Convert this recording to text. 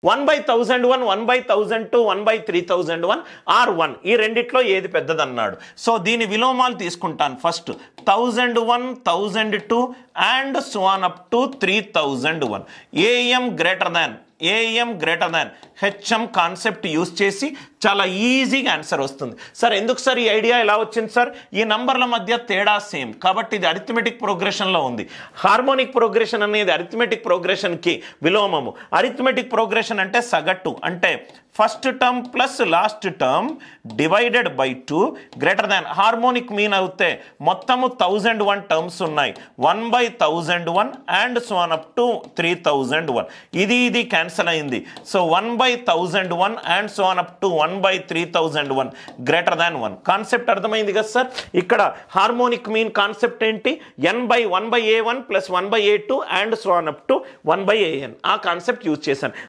1/1001, 1/1002, 1/3001 are 1 ఈ రెండిట్లో ఏది పెద్దదన్నాడు. సో దీని విలోమాలు తీసుకుంటాను. First 1001, 1002 and so on up to 3001. AM greater than HM concept use చేసి చాలా ఈజీగా ఆన్సర్ వస్తుంది. సార్ ఎందుకు సార్ ఈ ఐడియా ఎలా వచ్చింది సార్? ఈ నంబర్ల మధ్య తేడా సేమ్ కాబట్టి ఇది అరిథమెటిక్ ప్రోగ్రెషన్లో ఉంది. హార్మోనిక్ ప్రోగ్రెషన్ అనేది అరిథమెటిక్ ప్రోగ్రెషన్కి విలోమము. అరిథమెటిక్ ప్రోగ్రెషన్ అంటే సగటు, అంటే first term plus last term divided by 2 greater than. Harmonic mean అవుతే మొత్తము 1001 టర్మ్స్ ఉన్నాయి. 1/1001 and so on up to 3001. ఇది క్యాన్సల్ అయింది. So 1/1001 and so on up to 1/3001 greater than 1. Concept అర్థమైంది కదా సార్? ఇక్కడ హార్మోనిక్ మీన్ కాన్సెప్ట్ ఏంటి? n/1/a1 plus 1/a2 and so on up to 1/an. ఆ కాన్సెప్ట్ యూజ్ చేశాను.